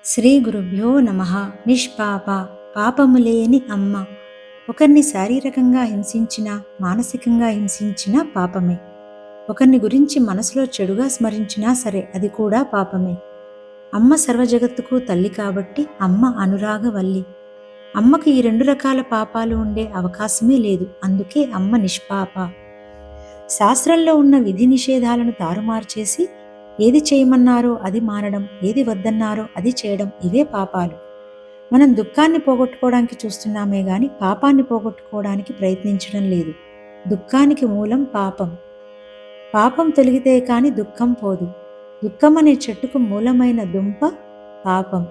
శ్రీ గురుభ్యో నమః. నిష్పాప, పాపము లేని అమ్మ. ఒకరిని శారీరకంగా హింసించినా, మానసికంగా హింసించినా పాపమే. ఒకరిని గురించి మనసులో చెడుగా స్మరించినా సరే అది కూడా పాపమే. అమ్మ సర్వజగత్తుకు తల్లి కాబట్టి అమ్మ అనురాగవల్లి. అమ్మకు ఈ రెండు రకాల పాపాలు ఉండే అవకాశమే లేదు. అందుకే అమ్మ నిష్పాప. శాస్త్రంలో ఉన్న విధి నిషేధాలను తారుమారు చేసి ఏది చేయమన్నారో అది మానడం, ఏది వద్దన్నారో అది చేయడం, ఇవే పాపాలు. మనం దుఃఖాన్ని పోగొట్టుకోవడానికి చూస్తున్నామే గాని పాపాన్ని పోగొట్టుకోవడానికి ప్రయత్నించడం లేదు. దుఃఖానికి మూలం పాపం. పాపం తొలగితే కాని దుఃఖం పోదు. దుఃఖం అనే చెట్టుకు మూలమైన దుంప పాపం.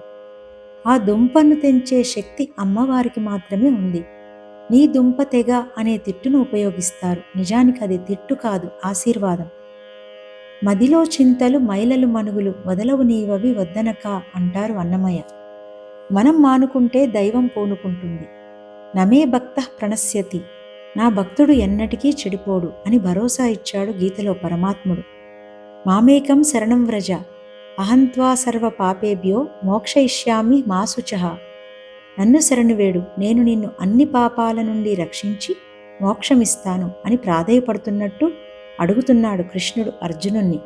ఆ దుంపను తెంచే శక్తి అమ్మవారికి మాత్రమే ఉంది. నీ దుంప తెగ అనే తిట్టును ఉపయోగిస్తారు. నిజానికి అది తిట్టు కాదు, ఆశీర్వాదం. మదిలో చింతలు మైలలు మనుగులు వదలవు నీవవి వద్దనక అంటారు అన్నమయ్య. మనం మానుకుంటే దైవం పూనుకుంటుంది. నమే భక్త ప్రణశ్యతి, నా భక్తుడు ఎన్నటికీ చెడిపోడు అని భరోసా ఇచ్చాడు గీతలో పరమాత్ముడు. మామేకం శరణం వ్రజ, అహంత్వా సర్వ పాపేభ్యో మోక్షయిష్యామి మా శుచః. నన్ను శరణువేడు, నేను నిన్ను అన్ని పాపాల నుండి రక్షించి మోక్షమిస్తాను అని ప్రాధేయపడుతున్నట్టు అడుగుతున్నాడు కృష్ణుడు అర్జునుణ్ణి.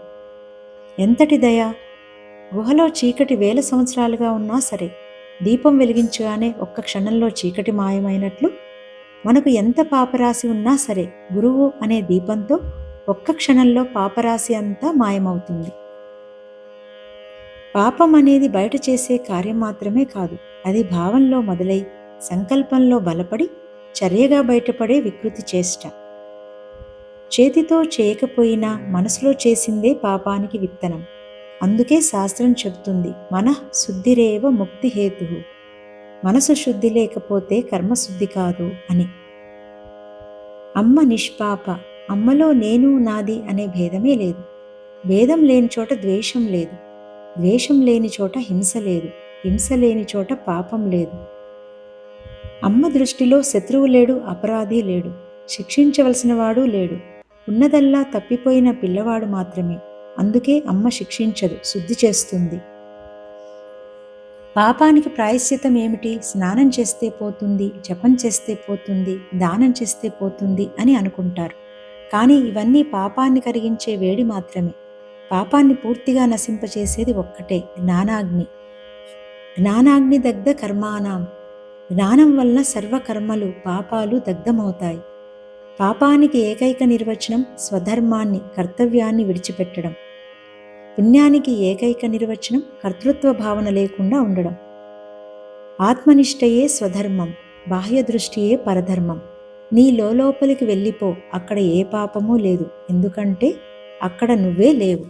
ఎంతటి దయ! గుహలో చీకటి వేల సంవత్సరాలుగా ఉన్నా సరే దీపం వెలిగించగానే ఒక్క క్షణంలో చీకటి మాయమైనట్లు మనకు ఎంత పాపరాశి ఉన్నా సరే గురువు అనే దీపంతో ఒక్క క్షణంలో పాపరాశి అంతా మాయమవుతుంది. పాపం అనేది బయట చేసే కార్యం మాత్రమే కాదు, అది భావంలో మొదలై సంకల్పంలో బలపడి చర్యగా బయటపడే వికృతి చేష్ట. చేతితో చేయకపోయినా మనసులో చేసిందే పాపానికి విత్తనం. అందుకే శాస్త్రం చెబుతుంది మనః శుద్ధిరేవ ముక్తి హేతు. మనసు శుద్ధి లేకపోతే కర్మశుద్ధి కాదు అని. అమ్మ నిష్పాప. అమ్మలో నేను నాది అనే భేదమే లేదు. భేదం లేని చోట ద్వేషం లేదు. ద్వేషం లేని చోట హింస లేదు. హింస లేని చోట పాపం లేదు. అమ్మ దృష్టిలో శత్రువు లేడు, అపరాధి లేడు, శిక్షించవలసిన వాడు లేడు. ఉన్నదల్లా తప్పిపోయిన పిల్లవాడు మాత్రమే. అందుకే అమ్మ శిక్షించదు, శుద్ధి చేస్తుంది. పాపానికి ప్రాయశ్చితం ఏమిటి? స్నానం చేస్తే పోతుంది, జపం చేస్తే పోతుంది, దానం చేస్తే పోతుంది అని అనుకుంటారు. కానీ ఇవన్నీ పాపాన్ని కరిగించే వేడి మాత్రమే. పాపాన్ని పూర్తిగా నశింపచేసేది ఒక్కటే, జ్ఞానాగ్ని. జ్ఞానాగ్ని దగ్ధ కర్మాణం. జ్ఞానం వలన సర్వకర్మలు పాపాలు దగ్ధమవుతాయి. పాపానికి ఏకైక నిర్వచనం స్వధర్మాన్ని, కర్తవ్యాన్ని విడిచిపెట్టడం. పుణ్యానికి ఏకైక నిర్వచనం కర్తృత్వ భావన లేకుండా ఉండడం. ఆత్మనిష్టయే స్వధర్మం, బాహ్య దృష్టియే పరధర్మం. నీ లోపలికి వెళ్ళిపో, అక్కడ ఏ పాపమూ లేదు. ఎందుకంటే అక్కడ నువ్వే లేవు.